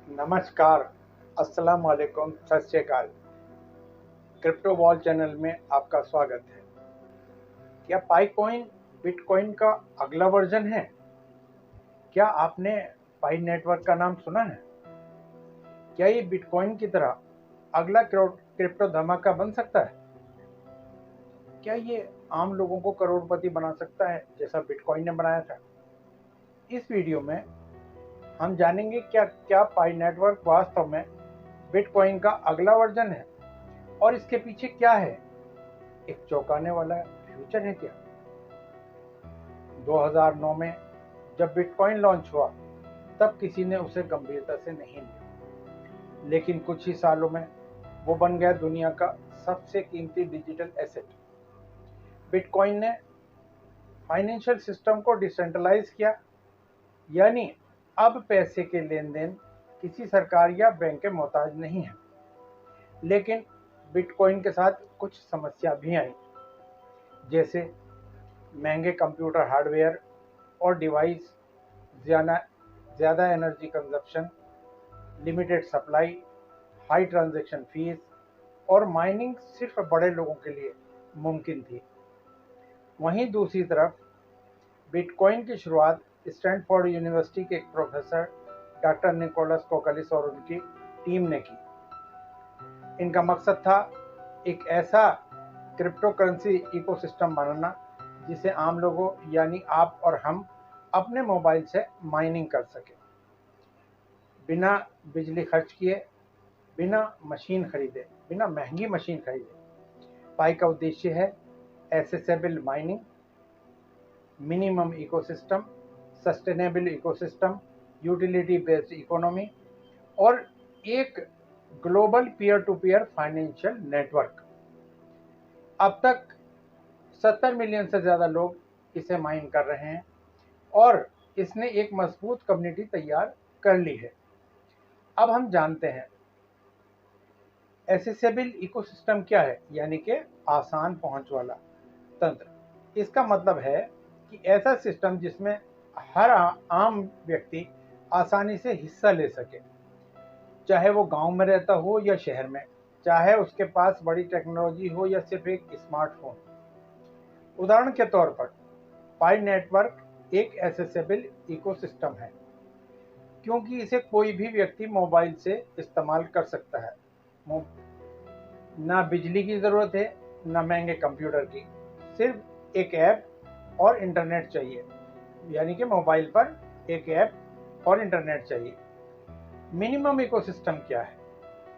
नमस्कार, अस्सलाम वालेकुम, सत श्री अकाल। क्रिप्टो वॉल चैनल में आपका स्वागत है। क्या पाईकॉइन बिटकॉइन का अगला वर्जन है? क्या आपने पाई नेटवर्क का नाम सुना है? क्या ये बिटकॉइन की तरह अगला क्रिप्टो धमाका बन सकता है? क्या ये आम लोगों को करोड़पति बना सकता है जैसा बिटकॉइन ने बनाया था? इस वीडियो में हम जानेंगे क्या क्या पाई नेटवर्क वास्तव में बिटकॉइन का अगला वर्जन है और इसके पीछे क्या है, एक चौंकाने वाला फ्यूचर है क्या? 2009 में जब बिटकॉइन लॉन्च हुआ तब किसी ने उसे गंभीरता से नहीं लिया, लेकिन कुछ ही सालों में वो बन गया दुनिया का सबसे कीमती डिजिटल एसेट। बिटकॉइन ने फाइनेंशियल सिस्टम को डिसेंट्रलाइज किया, यानी अब पैसे के लेन देन किसी सरकार या बैंक के मोहताज नहीं है। लेकिन बिटकॉइन के साथ कुछ समस्या भी आई, जैसे महंगे कंप्यूटर हार्डवेयर और डिवाइस, ज़्यादा energy consumption, limited supply, high transaction fees और माइनिंग सिर्फ बड़े लोगों के लिए मुमकिन थी। वहीं दूसरी तरफ बिटकॉइन की शुरुआत स्टैनफोर्ड यूनिवर्सिटी के एक प्रोफेसर डॉक्टर निकोलस कोकलिस और उनकी टीम ने की। इनका मकसद था एक ऐसा क्रिप्टो करेंसी इकोसिस्टम बनाना जिसे आम लोगों यानी आप और हम अपने मोबाइल से माइनिंग कर सकें, बिना बिजली खर्च किए, बिना महंगी मशीन खरीदे। पाई का उद्देश्य है accessible mining, minimum ecosystem, sustainable ecosystem, utility based economy और एक global peer to peer financial network. अब तक 70 मिलियन से ज़्यादा लोग इसे माइन कर रहे हैं और इसने एक मजबूत कम्युनिटी तैयार कर ली है। अब हम जानते हैं एसेसेबल इकोसिस्टम क्या है, यानी कि आसान पहुंच वाला तंत्र। इसका मतलब है कि ऐसा सिस्टम जिसमें हर आम व्यक्ति आसानी से हिस्सा ले सके, चाहे वो गांव में रहता हो या शहर में, चाहे उसके पास बड़ी टेक्नोलॉजी हो या सिर्फ एक स्मार्टफोन। उदाहरण के तौर पर पाई नेटवर्क एक एसेसेबल इकोसिस्टम है क्योंकि इसे कोई भी व्यक्ति मोबाइल से इस्तेमाल कर सकता है। ना बिजली की ज़रूरत है, ना महंगे कंप्यूटर की, सिर्फ एक ऐप और इंटरनेट चाहिए, यानी कि मोबाइल पर एक ऐप और इंटरनेट चाहिए। मिनिमम इकोसिस्टम क्या है?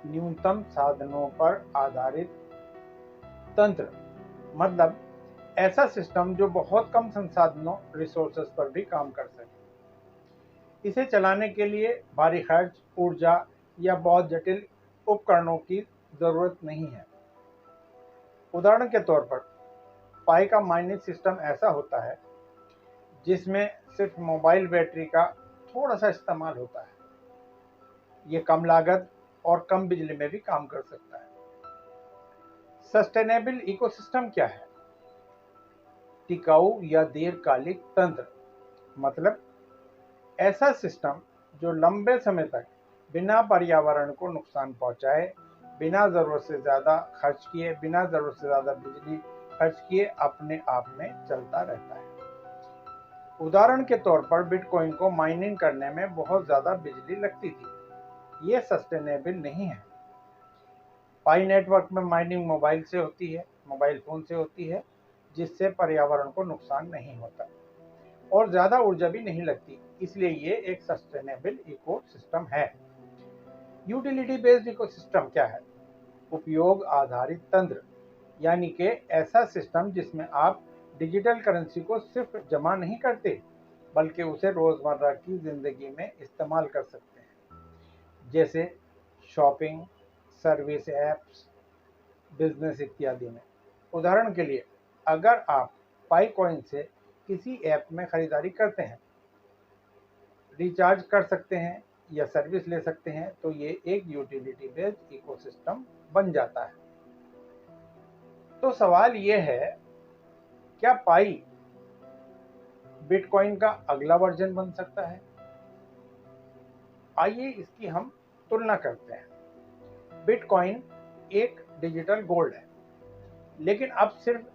न्यूनतम साधनों पर आधारित तंत्र, मतलब ऐसा सिस्टम जो बहुत कम संसाधनों रिसोर्सेज पर भी काम कर सके। इसे चलाने के लिए भारी खर्च, ऊर्जा या बहुत जटिल उपकरणों की ज़रूरत नहीं है। उदाहरण के तौर पर पाई का माइनिंग सिस्टम ऐसा होता है जिसमें सिर्फ मोबाइल बैटरी का थोड़ा सा इस्तेमाल होता है। ये कम लागत और कम बिजली में भी काम कर सकता है। सस्टेनेबल इकोसिस्टम क्या है? टिकाऊ या दीर्घकालिक तंत्र, मतलब ऐसा सिस्टम जो लंबे समय तक बिना पर्यावरण को नुकसान पहुंचाए, बिना ज़रूरत से ज़्यादा खर्च किए, बिना ज़रूरत से ज़्यादा बिजली खर्च किए अपने आप में चलता रहता है। उदाहरण के तौर पर बिटकॉइन को माइनिंग करने में बहुत ज़्यादा बिजली लगती थी। ये सस्टेनेबल नहीं है। पाई नेटवर्क में माइनिंग मोबाइल फ़ोन से होती है, जिससे पर्यावरण को नुकसान नहीं होता और ज़्यादा ऊर्जा भी नहीं लगती, इसलिए ये एक सस्टेनेबल इकोसिस्टम है। यूटिलिटी बेस्ड इकोसिस्टम क्या है? उपयोग आधारित तंत्र, यानी कि ऐसा सिस्टम जिसमें आप डिजिटल करेंसी को सिर्फ जमा नहीं करते बल्कि उसे रोज़मर्रा की ज़िंदगी में इस्तेमाल कर सकते हैं, जैसे शॉपिंग, सर्विस ऐप्स, बिजनेस इत्यादि में। उदाहरण के लिए, अगर आप पाईकॉइन से किसी ऐप में खरीदारी करते हैं, रिचार्ज कर सकते हैं या सर्विस ले सकते हैं, तो ये एक यूटिलिटी बेस्ड इकोसिस्टम बन जाता है। तो सवाल ये है, क्या पाई बिटकॉइन का अगला वर्जन बन सकता है? आइए इसकी हम तुलना करते हैं। बिटकॉइन एक डिजिटल गोल्ड है, लेकिन अब सिर्फ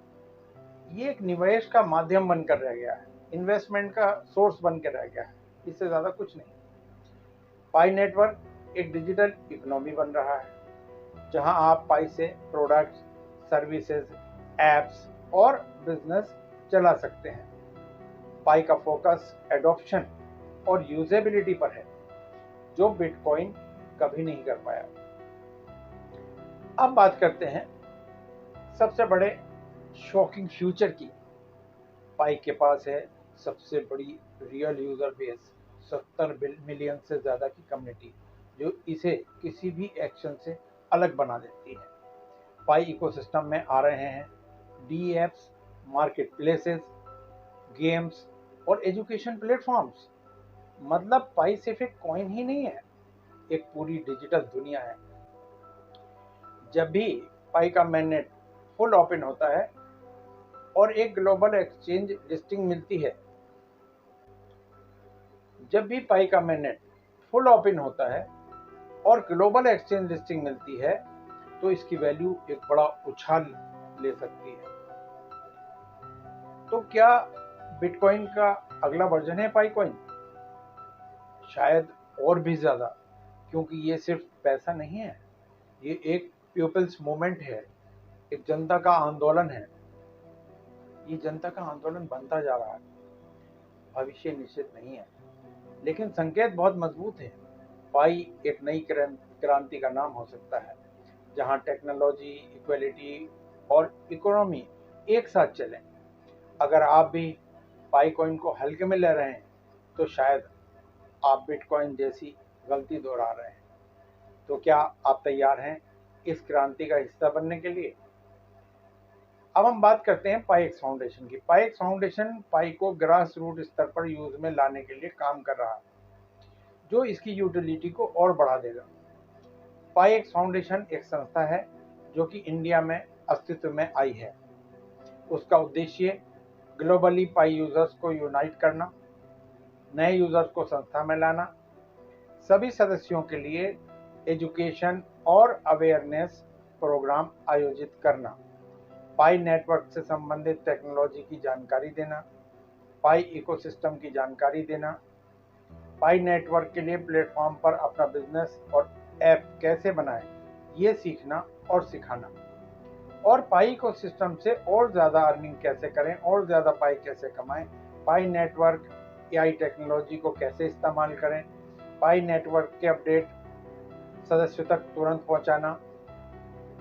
ये एक निवेश का माध्यम बनकर रह गया है, इन्वेस्टमेंट का सोर्स बनकर रह गया है, इससे ज़्यादा कुछ नहीं। पाई नेटवर्क एक डिजिटल इकोनॉमी बन रहा है, जहां आप पाई से प्रोडक्ट्स, सर्विसेज, एप्स और बिजनेस चला सकते हैं। पाई का फोकस एडॉप्शन और यूजेबिलिटी पर है, जो बिटकॉइन कभी नहीं कर पाया। अब बात करते हैं सबसे बड़े शॉकिंग फ्यूचर की। पाई के पास है सबसे बड़ी रियल यूजर बेस, 70 मिलियन से ज़्यादा की कम्युनिटी, जो इसे किसी भी एक्शन से अलग बना देती है। पाई इकोसिस्टम में आ रहे हैं D apps, market places, games और एजुकेशन प्लेटफॉर्म्स। मतलब पाई सिर्फ एक कॉइन ही नहीं है, एक पूरी डिजिटल दुनिया है। जब भी पाई का mainnet फुल ओपन होता है और एक ग्लोबल एक्सचेंज लिस्टिंग मिलती है, जब भी पाई का mainnet फुल ओपन होता है और ग्लोबल एक्सचेंज लिस्टिंग मिलती है, तो इसकी वैल्यू एक बड़ा उछाल ले सकती है। तो क्या बिटकॉइन का अगला वर्जन है पाई कॉइन? शायद और भी ज्यादा, क्योंकि ये सिर्फ पैसा नहीं है, ये एक पीपल्स मूवमेंट है, एक जनता का आंदोलन है। ये जनता का आंदोलन बनता जा रहा है। भविष्य निश्चित नहीं है, लेकिन संकेत बहुत मजबूत है। पाई एक नई क्रांति का नाम हो सकता है, जहां टेक्नोलॉजी, इक्वलिटी और इकोनॉमी एक साथ चलें। अगर आप भी पाई कॉइन को हल्के में ले रहे हैं, तो शायद आप बिटकॉइन जैसी गलती दोहरा रहे हैं। तो क्या आप तैयार हैं इस क्रांति का हिस्सा बनने के लिए? अब हम बात करते हैं पाईएक्स फाउंडेशन की। पाईएक्स फाउंडेशन पाई को ग्रास रूट स्तर पर यूज में लाने के लिए काम कर रहा है, जो इसकी यूटिलिटी को और बढ़ा देगा। पाईएक्स फाउंडेशन एक संस्था है जो कि इंडिया में अस्तित्व में आई है। उसका उद्देश्य ग्लोबली पाई यूजर्स को यूनाइट करना, नए यूजर्स को संस्था में लाना, सभी सदस्यों के लिए एजुकेशन और अवेयरनेस प्रोग्राम आयोजित करना, पाई नेटवर्क से संबंधित टेक्नोलॉजी की जानकारी देना, पाई इकोसिस्टम की जानकारी देना, पाई नेटवर्क के लिए प्लेटफॉर्म पर अपना बिजनेस और ऐप कैसे बनाएं, ये सीखना और सिखाना, और पाई इकोसिस्टम से और ज़्यादा अर्निंग कैसे करें और ज़्यादा पाई कैसे कमाएं, पाई नेटवर्क एआई टेक्नोलॉजी को कैसे इस्तेमाल करें, पाई नेटवर्क के अपडेट सदस्यों तक तुरंत पहुंचाना,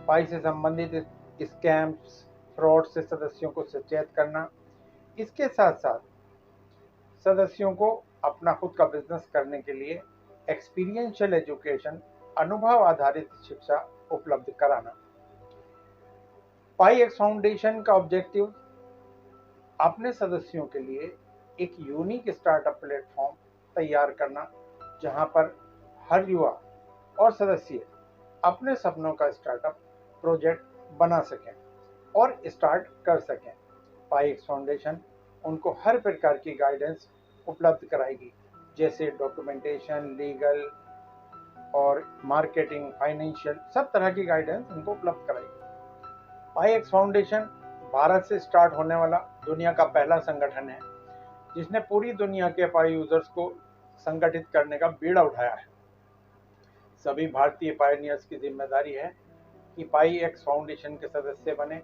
पाई से संबंधित स्कैम्स, फ्रॉड से सदस्यों को सचेत करना। इसके साथ साथ सदस्यों को अपना खुद का बिजनेस करने के लिए एक्सपीरियंशियल एजुकेशन, अनुभव आधारित शिक्षा उपलब्ध कराना। पाई एक्स फाउंडेशन का ऑब्जेक्टिव अपने सदस्यों के लिए एक यूनिक स्टार्टअप प्लेटफॉर्म तैयार करना, जहां पर हर युवा और सदस्य अपने सपनों का स्टार्टअप प्रोजेक्ट बना सकें और स्टार्ट कर सकें। पाई एक्स फाउंडेशन उनको हर प्रकार की गाइडेंस उपलब्ध कराएगी, जैसे डॉक्यूमेंटेशन, लीगल और मार्केटिंग, फाइनेंशियल, सब तरह की गाइडेंस उनको उपलब्ध कराएगी। पाई एक्स फाउंडेशन भारत से स्टार्ट होने वाला दुनिया का पहला संगठन है जिसने पूरी दुनिया के पाई यूजर्स को संगठित करने का बीड़ा उठाया है। सभी भारतीय पायनियर्स की जिम्मेदारी है कि पाई एक्स फाउंडेशन के सदस्य बने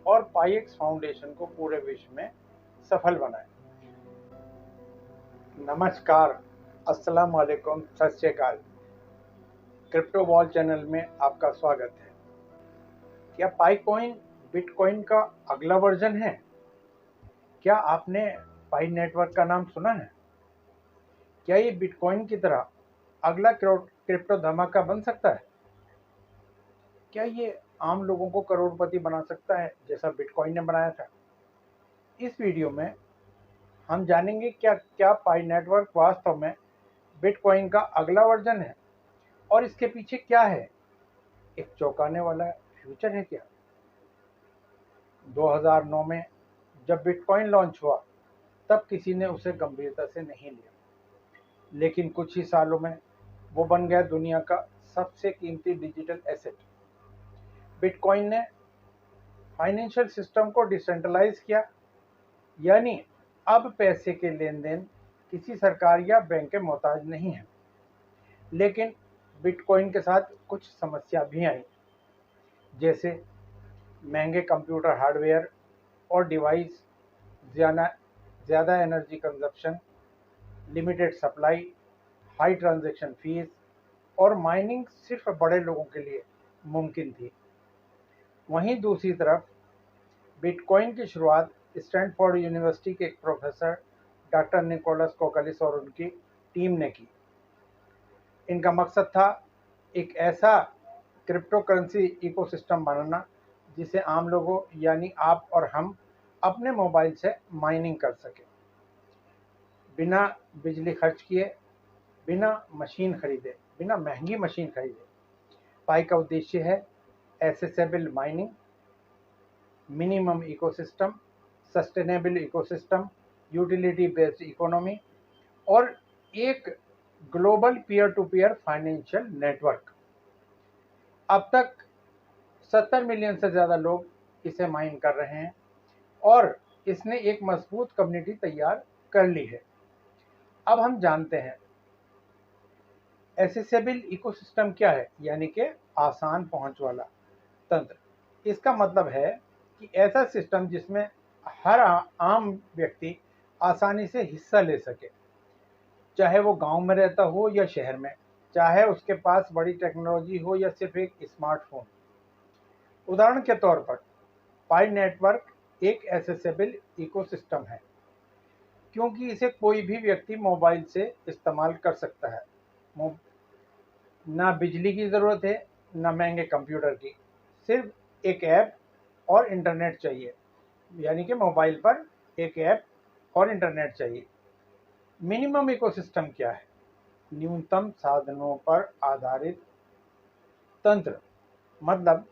और पाई एक्स फाउंडेशन को पूरे विश्व में सफल बनाए। नमस्कार, अस्सलाम वालेकुम, सत श्री अकाल। क्रिप्टो वॉल चैनल में आपका स्वागत है। क्या पाई कॉइन बिटकॉइन का अगला वर्जन है? क्या आपने पाई नेटवर्क का नाम सुना है? क्या ये बिटकॉइन की तरह अगला क्रिप्टो धमाका बन सकता है? क्या ये आम लोगों को करोड़पति बना सकता है जैसा बिटकॉइन ने बनाया था? इस वीडियो में हम जानेंगे क्या पाई नेटवर्क वास्तव में बिटकॉइन का अगला वर्जन है और इसके पीछे क्या है, एक चौंकाने वाला फ्यूचर है क्या? 2009 में जब बिटकॉइन लॉन्च हुआ, तब किसी ने उसे गंभीरता से नहीं लिया, लेकिन कुछ ही सालों में वो बन गया दुनिया का सबसे कीमती डिजिटल एसेट। बिटकॉइन ने फाइनेंशियल सिस्टम को डिसेंट्रलाइज किया, यानी अब पैसे के लेन देन किसी सरकार या बैंक के मोहताज नहीं है। लेकिन बिटकॉइन के साथ कुछ समस्या भी आई, जैसे महंगे कंप्यूटर हार्डवेयर और डिवाइस, ज़्यादा energy consumption, limited supply, high transaction fees और माइनिंग सिर्फ बड़े लोगों के लिए मुमकिन थी। वहीं दूसरी तरफ बिटकॉइन की शुरुआत स्टैनफोर्ड यूनिवर्सिटी के एक प्रोफेसर डॉक्टर निकोलस कोकलिस और उनकी टीम ने की। इनका मकसद था एक ऐसा क्रिप्टो करेंसी इकोसिस्टम बनाना जिसे आम लोगों यानी आप और हम अपने मोबाइल से माइनिंग कर सकें, बिना बिजली खर्च किए, बिना महंगी मशीन खरीदे। पाई का उद्देश्य है accessible mining, minimum ecosystem, sustainable ecosystem, utility based economy और एक global peer to peer financial network. अब तक 70 मिलियन से ज़्यादा लोग इसे माइन कर रहे हैं और इसने एक मजबूत कम्युनिटी तैयार कर ली है। अब हम जानते हैं एसेसेबल इकोसिस्टम क्या है, यानी कि आसान पहुंच वाला तंत्र। इसका मतलब है कि ऐसा सिस्टम जिसमें हर आम व्यक्ति आसानी से हिस्सा ले सके, चाहे वो गांव में रहता हो या शहर में, चाहे उसके पास बड़ी टेक्नोलॉजी हो या सिर्फ एक स्मार्टफोन। उदाहरण के तौर पर पाई नेटवर्क एक एसेसेबल इकोसिस्टम है क्योंकि इसे कोई भी व्यक्ति मोबाइल से इस्तेमाल कर सकता है। ना बिजली की ज़रूरत है, ना महंगे कंप्यूटर की, सिर्फ एक ऐप और इंटरनेट चाहिए, यानी कि मोबाइल पर एक ऐप और इंटरनेट चाहिए। मिनिमम इकोसिस्टम क्या है? न्यूनतम साधनों पर आधारित तंत्र, मतलब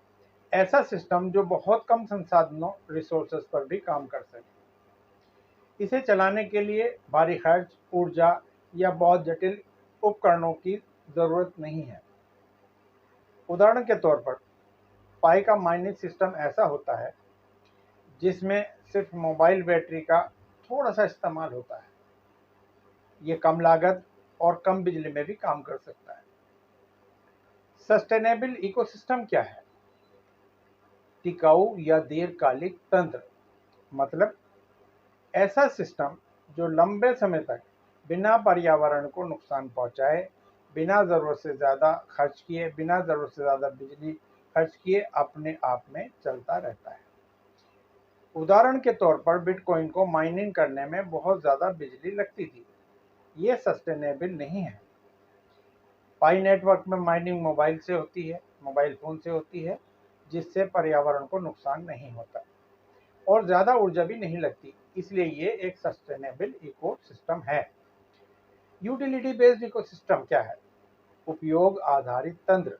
ऐसा सिस्टम जो बहुत कम संसाधनों रिसोर्सेज पर भी काम कर सके। इसे चलाने के लिए भारी खर्च, ऊर्जा या बहुत जटिल उपकरणों की ज़रूरत नहीं है। उदाहरण के तौर पर पाई का माइनिंग सिस्टम ऐसा होता है जिसमें सिर्फ मोबाइल बैटरी का थोड़ा सा इस्तेमाल होता है। ये कम लागत और कम बिजली में भी काम कर सकता है। सस्टेनेबल इकोसिस्टम क्या है? टिकाऊ या दीर्घकालिक तंत्र, मतलब ऐसा सिस्टम जो लंबे समय तक बिना पर्यावरण को नुकसान पहुंचाए, बिना ज़रूरत से ज़्यादा खर्च किए, बिना ज़रूरत से ज़्यादा बिजली खर्च किए अपने आप में चलता रहता है। उदाहरण के तौर पर बिटकॉइन को माइनिंग करने में बहुत ज़्यादा बिजली लगती थी, ये सस्टेनेबल नहीं है। पाई नेटवर्क में माइनिंग मोबाइल फ़ोन से होती है, जिससे पर्यावरण को नुकसान नहीं होता और ज़्यादा ऊर्जा भी नहीं लगती, इसलिए ये एक सस्टेनेबल इकोसिस्टम है। यूटिलिटी बेस्ड इकोसिस्टम क्या है? उपयोग आधारित तंत्र,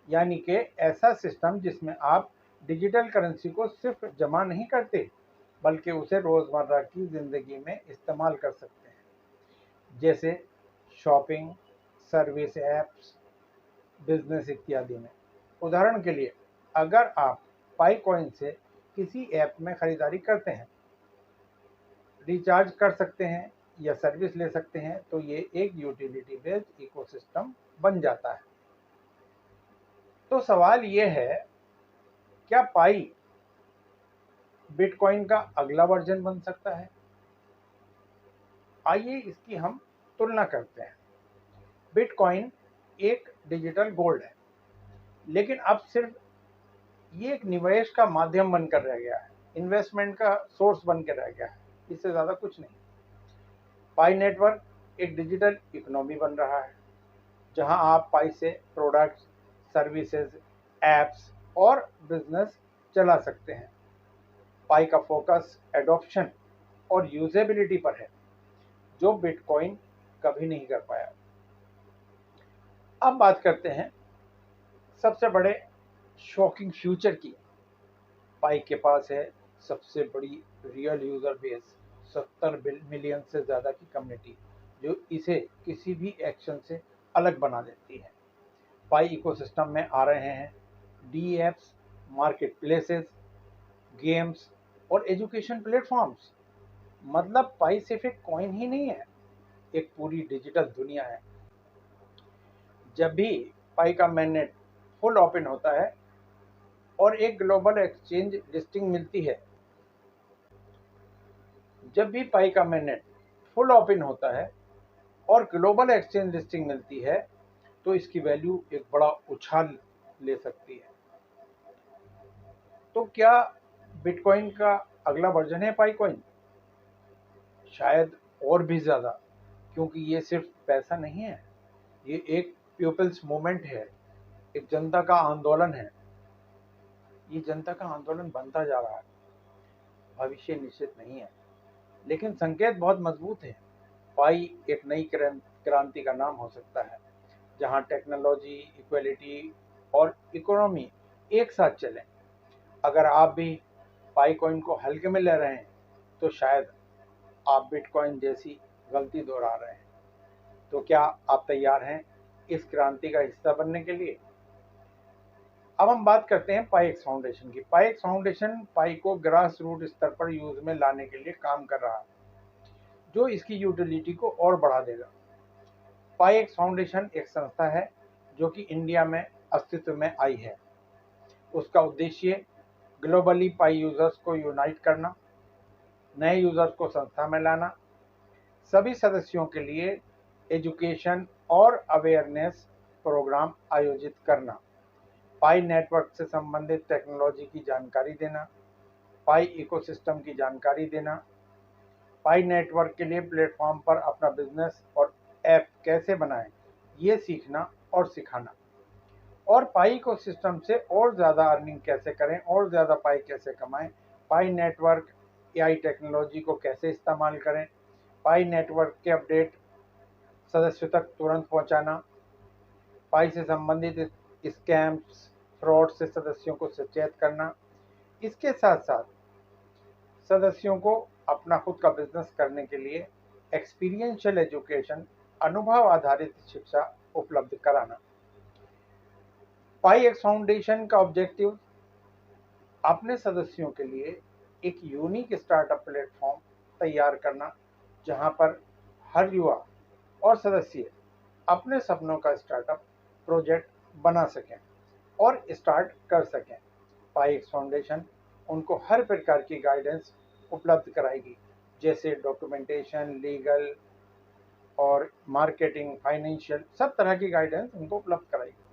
यानी कि ऐसा सिस्टम जिसमें आप डिजिटल करेंसी को सिर्फ जमा नहीं करते बल्कि उसे रोज़मर्रा की ज़िंदगी में इस्तेमाल कर सकते हैं, जैसे शॉपिंग, सर्विस ऐप्स, बिजनेस इत्यादि में। उदाहरण के लिए, अगर आप पाई कॉइन से किसी ऐप में खरीदारी करते हैं, रिचार्ज कर सकते हैं या सर्विस ले सकते हैं, तो ये एक यूटिलिटी बेस्ड इकोसिस्टम बन जाता है। तो सवाल ये है, क्या पाई बिटकॉइन का अगला वर्जन बन सकता है? आइए इसकी हम तुलना करते हैं। बिटकॉइन एक डिजिटल गोल्ड है, लेकिन अब सिर्फ ये एक निवेश का माध्यम बनकर रह गया है, इन्वेस्टमेंट का सोर्स बनकर रह गया है, इससे ज़्यादा कुछ नहीं। पाई नेटवर्क एक डिजिटल इकोनॉमी बन रहा है, जहां आप पाई से प्रोडक्ट्स, सर्विसेज, एप्स और बिजनेस चला सकते हैं। पाई का फोकस एडॉप्शन और यूजेबिलिटी पर है, जो बिटकॉइन कभी नहीं कर पाया। अब बात करते हैं सबसे बड़े शॉकिंग फ्यूचर की। पाई के पास है सबसे बड़ी रियल यूजर बेस, 70 मिलियन से ज़्यादा की कम्युनिटी, जो इसे किसी भी एक्शन से अलग बना देती है। पाई इकोसिस्टम में आ रहे हैं D apps, market places, games और एजुकेशन प्लेटफॉर्म्स। मतलब पाई सिर्फ एक कॉइन ही नहीं है, एक पूरी डिजिटल दुनिया है। जब भी पाई का mainnet फुल ओपन होता है और एक ग्लोबल एक्सचेंज लिस्टिंग मिलती है, जब भी पाई का mainnet फुल ओपन होता है और ग्लोबल एक्सचेंज लिस्टिंग मिलती है, तो इसकी वैल्यू एक बड़ा उछाल ले सकती है। तो क्या बिटकॉइन का अगला वर्जन है पाई कॉइन? शायद और भी ज़्यादा, क्योंकि ये सिर्फ पैसा नहीं है, ये एक पीपल्स मूवमेंट है, एक जनता का आंदोलन है। ये जनता का आंदोलन बनता जा रहा है, भविष्य निश्चित नहीं है, लेकिन संकेत बहुत मजबूत है। पाई एक नई क्रांति का नाम हो सकता है, जहां टेक्नोलॉजी, इक्वलिटी और इकोनॉमी एक साथ चलें। अगर आप भी पाई कॉइन को हल्के में ले रहे हैं, तो शायद आप बिटकॉइन जैसी गलती दोहरा रहे हैं। तो क्या आप तैयार हैं इस क्रांति का हिस्सा बनने के लिए? अब हम बात करते हैं पाईएक्स फाउंडेशन की। पाईएक्स फाउंडेशन पाई को ग्रास रूट स्तर पर यूज में लाने के लिए काम कर रहा है, जो इसकी यूटिलिटी को और बढ़ा देगा। पाईएक्स फाउंडेशन एक संस्था है जो कि इंडिया में अस्तित्व में आई है। उसका उद्देश्य ग्लोबली पाई यूजर्स को यूनाइट करना, नए यूजर्स को संस्था में लाना, सभी सदस्यों के लिए एजुकेशन और अवेयरनेस प्रोग्राम आयोजित करना, पाई नेटवर्क से संबंधित टेक्नोलॉजी की जानकारी देना, पाई इकोसिस्टम की जानकारी देना, पाई नेटवर्क के लिए प्लेटफॉर्म पर अपना बिजनेस और ऐप कैसे बनाएं, ये सीखना और सिखाना, और पाई इकोसिस्टम से और ज़्यादा अर्निंग कैसे करें और ज़्यादा पाई कैसे कमाएं, पाई नेटवर्क एआई टेक्नोलॉजी को कैसे इस्तेमाल करें, पाई नेटवर्क के अपडेट सदस्यों तक तुरंत पहुंचाना, पाई से संबंधित स्कैम्स, फ्रॉड से सदस्यों को सचेत करना। इसके साथ साथ सदस्यों को अपना खुद का बिजनेस करने के लिए एक्सपीरियंशियल एजुकेशन, अनुभव आधारित शिक्षा उपलब्ध कराना। पाई एक्स फाउंडेशन का ऑब्जेक्टिव अपने सदस्यों के लिए एक यूनिक स्टार्टअप प्लेटफॉर्म तैयार करना, जहां पर हर युवा और सदस्य अपने सपनों का स्टार्टअप प्रोजेक्ट बना सकें और स्टार्ट कर सकें। पाई एक्स फाउंडेशन उनको हर प्रकार की गाइडेंस उपलब्ध कराएगी, जैसे डॉक्यूमेंटेशन, लीगल और मार्केटिंग, फाइनेंशियल, सब तरह की गाइडेंस उनको उपलब्ध कराएगी।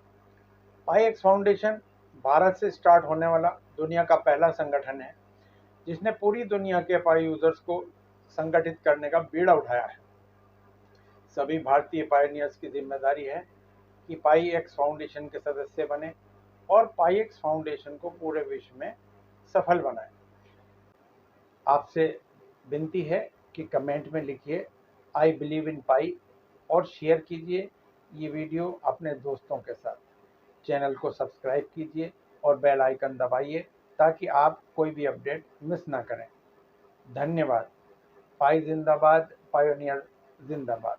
पाई एक्स फाउंडेशन भारत से स्टार्ट होने वाला दुनिया का पहला संगठन है जिसने पूरी दुनिया के पाई यूजर्स को संगठित करने का बीड़ा उठाया है। सभी भारतीय पायनियर्स की जिम्मेदारी है कि पाई एक्स फाउंडेशन के सदस्य बने और पाई एक्स फाउंडेशन को पूरे विश्व में सफल बनाएं। आपसे विनती है कि कमेंट में लिखिए आई बिलीव इन पाई और शेयर कीजिए ये वीडियो अपने दोस्तों के साथ। चैनल को सब्सक्राइब कीजिए और बेल आइकन दबाइए ताकि आप कोई भी अपडेट मिस ना करें। धन्यवाद। पाई जिंदाबाद, पायोनियर जिंदाबाद।